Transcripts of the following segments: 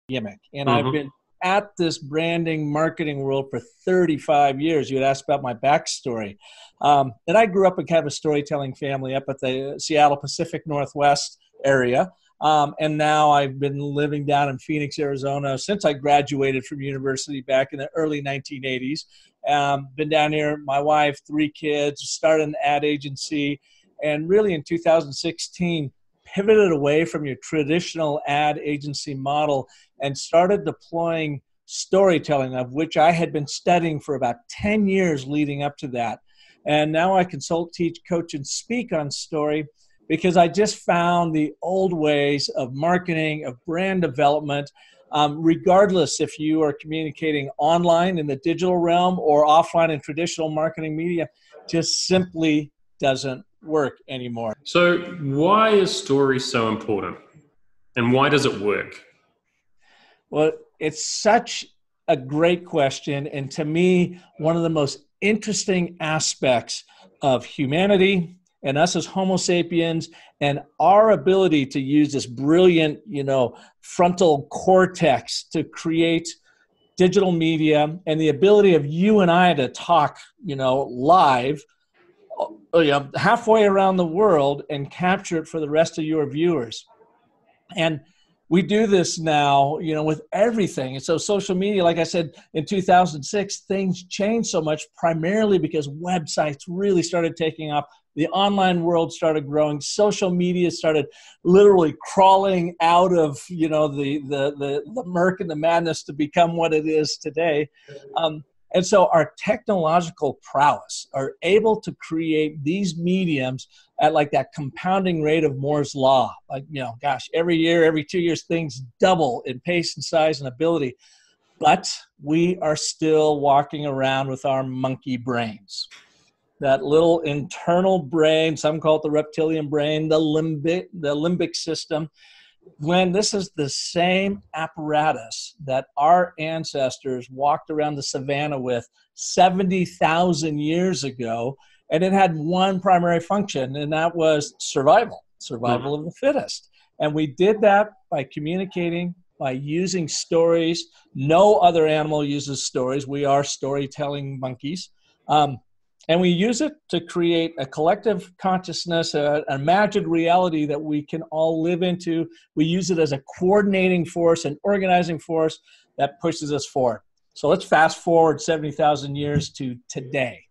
gimmick. And I've been at this branding marketing world for 35 years. You had asked about my backstory. And I grew up in kind of a storytelling family up at the Seattle Pacific Northwest area. And now I've been living down in Phoenix, Arizona since I graduated from university back in the early 1980s. Been down here, my wife, 3 kids, started an ad agency, and really in 2016, pivoted away from your traditional ad agency model and started deploying storytelling, of which I had been studying for about 10 years leading up to that. And now I consult, teach, coach, and speak on story because I just found the old ways of marketing, of brand development, regardless if you are communicating online in the digital realm or offline in traditional marketing media, just simply doesn't work anymore. So why is story so important and why does it work? Well, it's such a great question. And to me, one of the most interesting aspects of humanity and us as Homo sapiens and our ability to use this brilliant, frontal cortex to create digital media and the ability of you and I to talk, live, halfway around the world and capture it for the rest of your viewers. And we do this now, with everything. And so social media, like I said, in 2006, things changed so much, primarily because websites really started taking off. The online world started growing. Social media started literally crawling out of, the murk and the madness to become what it is today. And so our technological prowess are able to create these mediums at like that compounding rate of Moore's law. Like, every year, every 2 years, things double in pace and size and ability. But we are still walking around with our monkey brains. That little internal brain, some call it the reptilian brain, the limbic system. When this is the same apparatus that our ancestors walked around the savannah with 70,000 years ago, and it had one primary function, and that was survival of the fittest. And we did that by communicating, by using stories. No other animal uses stories. We are storytelling monkeys. And we use it to create a collective consciousness, an imagined reality that we can all live into. We use it as a coordinating force, an organizing force that pushes us forward. So let's fast forward 70,000 years to today.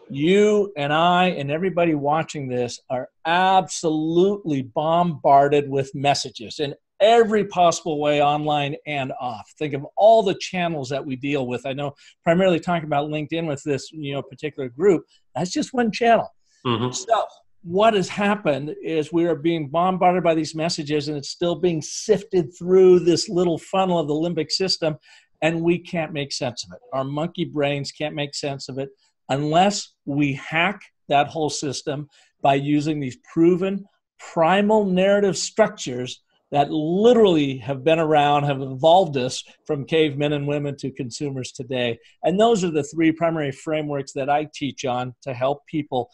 You and I and everybody watching this are absolutely bombarded with messages in every possible way, online and off. Think of all the channels that we deal with. I know primarily talking about LinkedIn with this particular group, that's just one channel. So what has happened is we are being bombarded by these messages and it's still being sifted through this little funnel of the limbic system, and we can't make sense of it. Our monkey brains can't make sense of it unless we hack that whole system by using these proven primal narrative structures that literally have been around, have evolved us from cavemen and women to consumers today. And those are the 3 primary frameworks that I teach on to help people,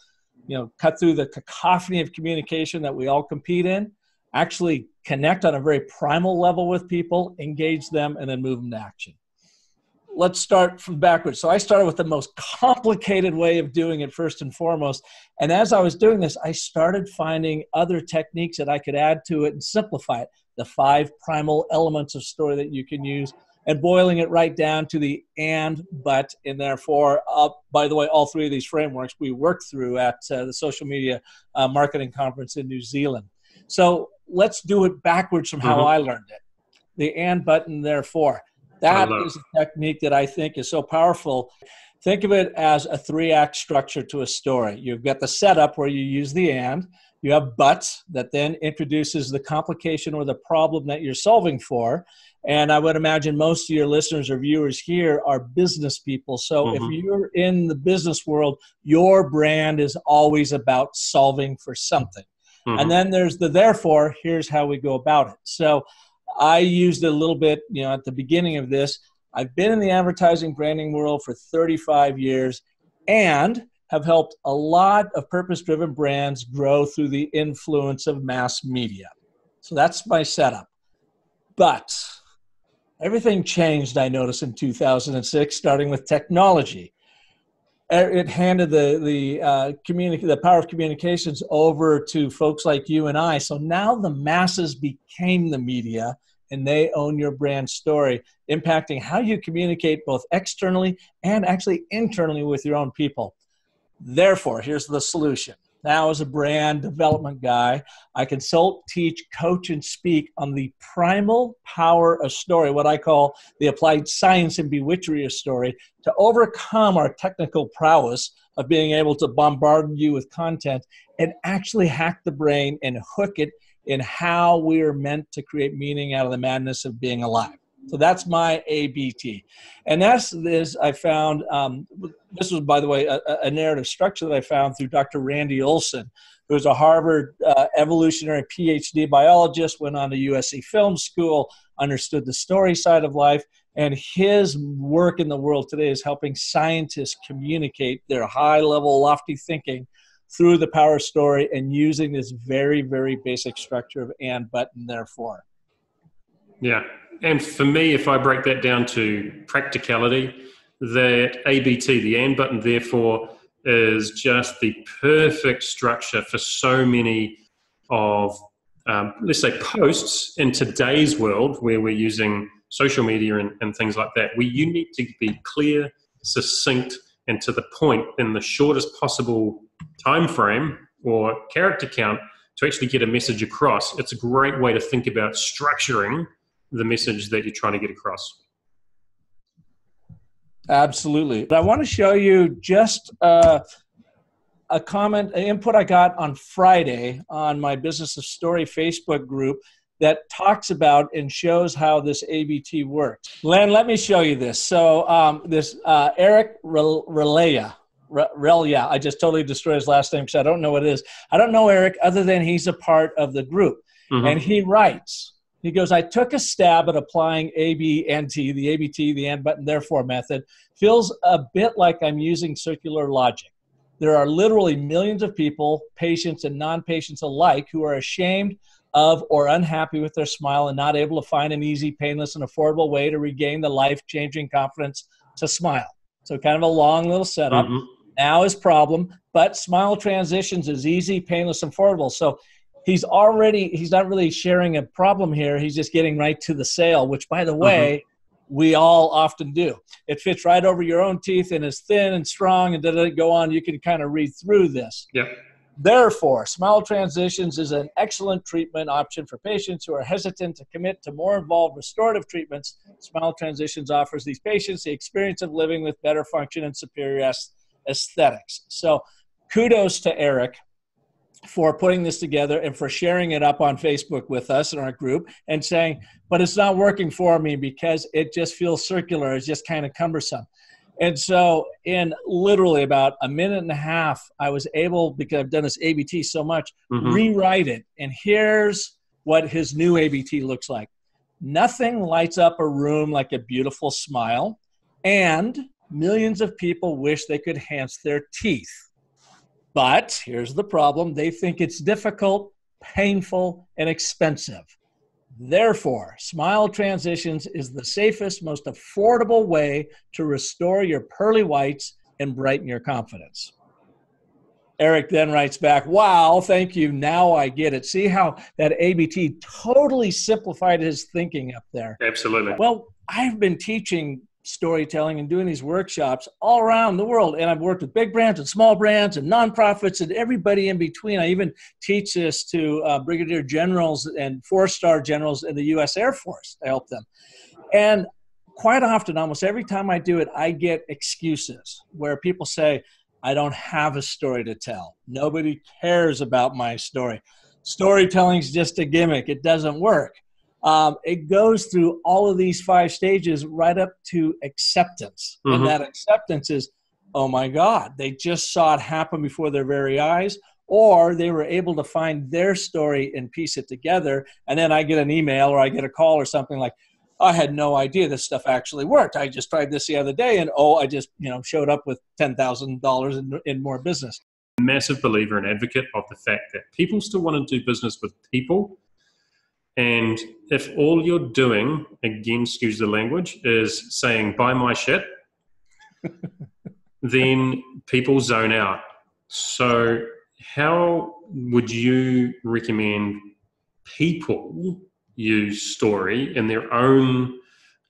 cut through the cacophony of communication that we all compete in, actually connect on a very primal level with people, engage them, and then move them to action. Let's start from backwards. So I started with the most complicated way of doing it first and foremost. And as I was doing this, I started finding other techniques that I could add to it and simplify it. The 5 primal elements of story that you can use, and boiling it right down to the and, but, and therefore. By the way, all 3 of these frameworks we worked through at the Social Media Marketing Conference in New Zealand. So let's do it backwards from how I learned it. The and, but, and therefore. That is a technique that I think is so powerful. Think of it as a 3-act structure to a story. You've got the setup where you use the and. You have but that then introduces the complication or the problem that you're solving for. And I would imagine most of your listeners or viewers here are business people. So if you're in the business world, your brand is always about solving for something. And then there's the therefore, here's how we go about it. So I used it a little bit, at the beginning of this. I've been in the advertising branding world for 35 years and have helped a lot of purpose-driven brands grow through the influence of mass media. So that's my setup. But Everything changed, I noticed, in 2006, starting with technology. It handed the power of communications over to folks like you and I. So now the masses became the media, and they own your brand story, impacting how you communicate both externally and actually internally with your own people. Therefore, here's the solution. Now, as a brand development guy, I consult, teach, coach, and speak on the primal power of story, what I call the applied science and bewitchery of story, to overcome our technical prowess of being able to bombard you with content and actually hack the brain and hook it in how we are meant to create meaning out of the madness of being alive. So that's my ABT. And that's this I found, this was, by the way, a narrative structure that I found through Dr. Randy Olson, who's a Harvard evolutionary PhD biologist, went on to USC Film School, understood the story side of life, and his work in the world today is helping scientists communicate their high-level, lofty thinking through the power of story and using this very, very basic structure of and, but, and therefore. Yeah. And for me, if I break that down to practicality, that ABT, the and button, therefore, is just the perfect structure for so many of, let's say, posts in today's world where we're using social media and things like that, where you need to be clear, succinct, and to the point in the shortest possible time frame or character count to actually get a message across. It's a great way to think about structuring the message that you're trying to get across. Absolutely. But I want to show you just a comment, an input I got on Friday on my Business of Story Facebook group that talks about and shows how this ABT works. Len, let me show you this. So this Eric Relia, I just totally destroyed his last name because I don't know what it is. I don't know Eric other than he's a part of the group. Mm-hmm. And he writes, he goes, I took a stab at applying ABNT, the ABT, the and, but, and therefore method. Feels a bit like I'm using circular logic. There are literally millions of people, patients and non-patients alike, who are ashamed of or unhappy with their smile and not able to find an easy, painless, and affordable way to regain the life-changing confidence to smile. So kind of a long little setup. Mm-hmm. Now his problem, but smile transitions is easy, painless, and affordable. So he's not really sharing a problem here. He's just getting right to the sale, which, by the way, we all often do. It fits right over your own teeth and is thin and strong and doesn't go on. You can kind of read through this. Yep. Therefore, smile transitions is an excellent treatment option for patients who are hesitant to commit to more involved restorative treatments. Smile transitions offers these patients the experience of living with better function and superior aesthetics. So kudos to Eric for putting this together and for sharing it up on Facebook with us in our group and saying, but it's not working for me because it just feels circular. It's just kind of cumbersome. And so in literally about a minute and a half, I was able, because I've done this ABT so much, rewrite it. And here's what his new ABT looks like. Nothing lights up a room like a beautiful smile, and millions of people wish they could enhance their teeth. But here's the problem. They think it's difficult, painful, and expensive. Therefore, smile transitions is the safest, most affordable way to restore your pearly whites and brighten your confidence. Eric then writes back, wow, thank you. Now I get it. See how that ABT totally simplified his thinking up there. Absolutely. Well, I've been teaching storytelling and doing these workshops all around the world. And I've worked with big brands and small brands and nonprofits and everybody in between. I even teach this to brigadier generals and 4-star generals in the U.S. Air Force. I help them. And quite often, almost every time I do it, I get excuses where people say, I don't have a story to tell. Nobody cares about my story. Storytelling is just a gimmick. It doesn't work. It goes through all of these 5 stages right up to acceptance. And that acceptance is, oh my God, they just saw it happen before their very eyes, or they were able to find their story and piece it together. And then I get an email or I get a call or something like, I had no idea this stuff actually worked. I just tried this the other day and I just showed up with $10,000 in more business. Massive believer and advocate of the fact that people still want to do business with people. And if all you're doing, again, excuse the language, is saying, buy my shit, then people zone out. So how would you recommend people use story in their own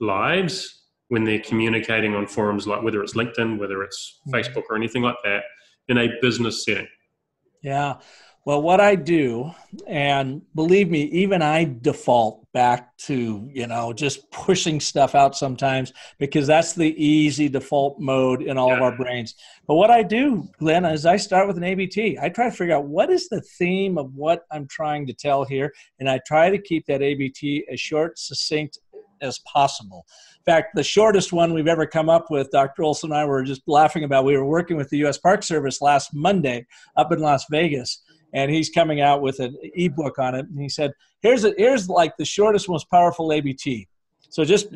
lives when they're communicating on forums, like whether it's LinkedIn, whether it's Facebook or anything like that, in a business setting? Yeah. Well, what I do, and believe me, even I default back to, just pushing stuff out sometimes because that's the easy default mode in all of our brains. But what I do, Glenn, is I start with an ABT. I try to figure out what is the theme of what I'm trying to tell here. And I try to keep that ABT as short, succinct as possible. In fact, the shortest one we've ever come up with, Dr. Olson and I were just laughing about, we were working with the U.S. Park Service last Monday up in Las Vegas. And he's coming out with an ebook on it. And he said, here's like the shortest, most powerful ABT. So just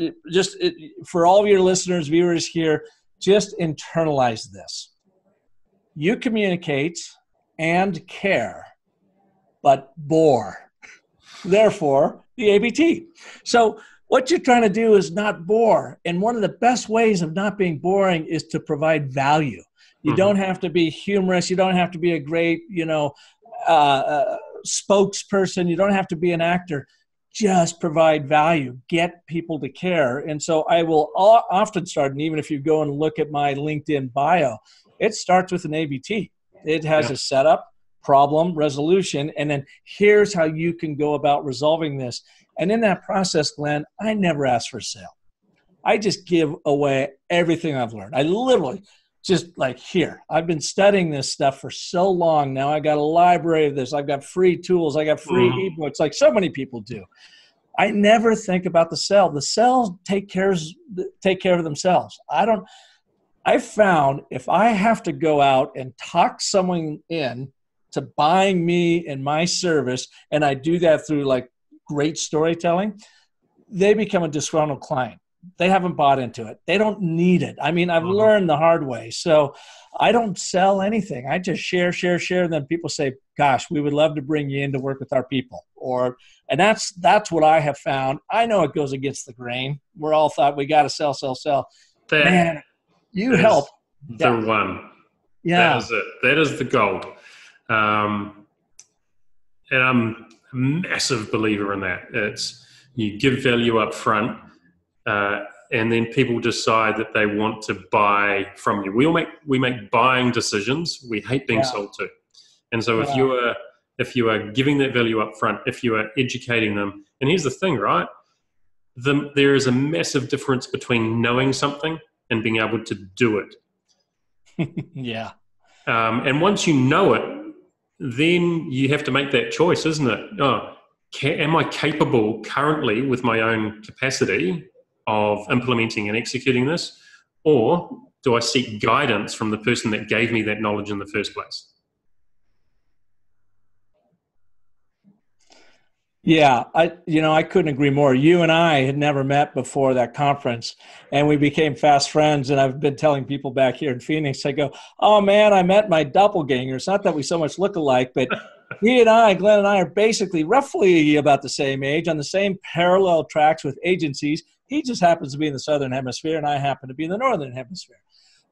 for all of your listeners, viewers here, just internalize this. You communicate and care, but bore. Therefore, the ABT. So what you're trying to do is not bore. And one of the best ways of not being boring is to provide value. You don't have to be humorous. You don't have to be a great, spokesperson. You don't have to be an actor. Just provide value. Get people to care. And so I will often start, and even if you go and look at my LinkedIn bio, it starts with an ABT. It has a setup, problem, resolution, and then here's how you can go about resolving this. And in that process, Glenn, I never ask for a sale. I just give away everything I've learned. I literally just like, here, I've been studying this stuff for so long now. I got a library of this. I've got free tools. I got free ebooks like so many people do. I never think about the sell. The cells take care of themselves. I found if I have to go out and talk someone in to buying me and my service, and I do that through like great storytelling, they become a disgruntled client. They haven't bought into it. They don't need it. I mean, I've learned the hard way. So I don't sell anything. I just share. And then people say, gosh, we would love to bring you in to work with our people. And that's what I have found. I know it goes against the grain. We're all thought we got to sell. Man, you help. The one. Yeah. That is it. That is the gold. And I'm a massive believer in that. It's you give value up front. And then people decide that they want to buy from you. We make buying decisions. We hate being sold to. And so if you are giving that value up front, if you are educating them, and here's the thing, right? There is a massive difference between knowing something and being able to do it. Yeah. And once you know it, then you have to make that choice, isn't it? Am I capable currently with my own capacity of implementing and executing this, or do I seek guidance from the person that gave me that knowledge in the first place? Yeah, I couldn't agree more. You and I had never met before that conference, and we became fast friends. And I've been telling people back here in Phoenix, I go, oh man, I met my doppelganger. It's not that we so much look alike, but Glenn and I are basically roughly about the same age on the same parallel tracks with agencies. He just happens to be in the Southern Hemisphere, and I happen to be in the Northern Hemisphere.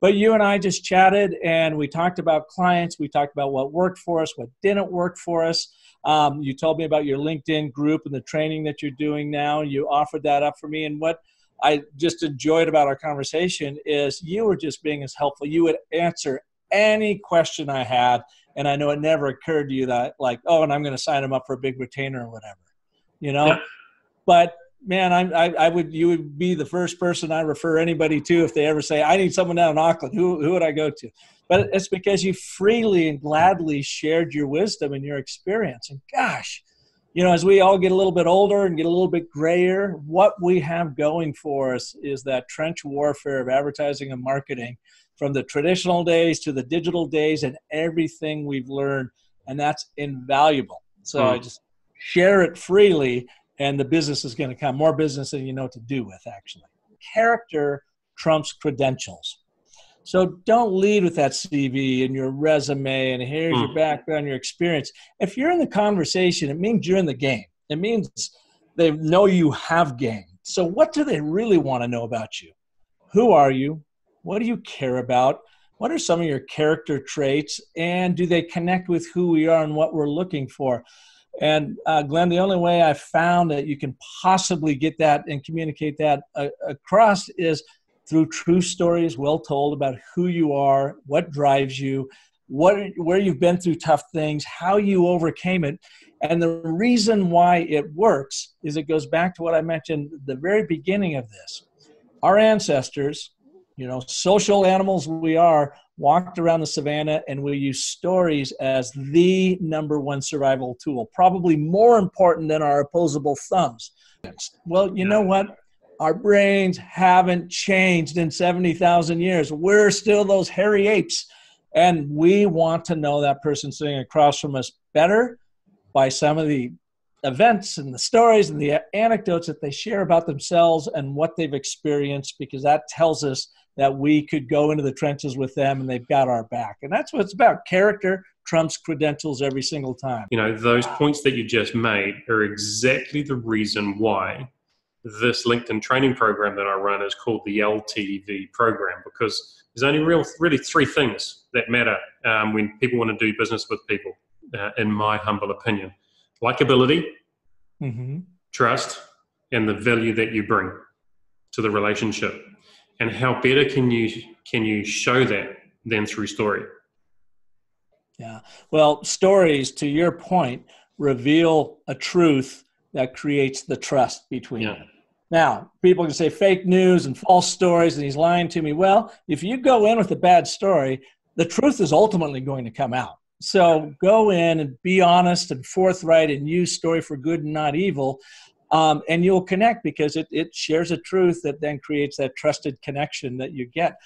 But you and I just chatted, and we talked about clients. We talked about what worked for us, what didn't work for us. You told me about your LinkedIn group and the training that you're doing now. You offered that up for me. And what I just enjoyed about our conversation is you were just being as helpful. You would answer any question I had, and I know it never occurred to you that like, oh, and I'm going to sign them up for a big retainer or whatever, Yeah. But man, you would be the first person I refer anybody to if they ever say, I need someone down in Auckland. Who would I go to? But it's because you freely and gladly shared your wisdom and your experience. And gosh, as we all get a little bit older and get a little bit grayer, what we have going for us is that trench warfare of advertising and marketing from the traditional days to the digital days and everything we've learned. And that's invaluable. So I just share it freely, and the business is going to come. More business than you know what to do with, actually. Character trumps credentials. So don't lead with that CV and your resume and here's your background, your experience. If you're in the conversation, it means you're in the game. It means They know you have game. So what do they really want to know about you? Who are you? What do you care about? What are some of your character traits? And do they connect with who we are and what we're looking for? And Glenn, the only way I've found that you can possibly get that and communicate that across is through true stories well told about who you are, what drives you, where you've been through tough things, how you overcame it. And the reason why it works is it goes back to what I mentioned at the very beginning of this. Our ancestors, social animals we are, walked around the savannah, and we use stories as the number one survival tool, probably more important than our opposable thumbs. Well, you know what? Our brains haven't changed in 70,000 years. We're still those hairy apes, and we want to know that person sitting across from us better by some of the events and the stories and the anecdotes that they share about themselves and what they've experienced, because that tells us that we could go into the trenches with them and they've got our back. And that's what it's about. Character trumps credentials every single time. Those points that you just made are exactly the reason why this LinkedIn training program that I run is called the LTV program, because there's only really three things that matter when people want to do business with people, in my humble opinion. Likability, trust, and the value that you bring to the relationship. And how better can you show that than through story? Yeah. Well, stories, to your point, reveal a truth that creates the trust between them. Now, people can say fake news and false stories and he's lying to me. Well, if you go in with a bad story, the truth is ultimately going to come out. So go in and be honest and forthright and use story for good and not evil. And you'll connect because it shares a truth that then creates that trusted connection that you get.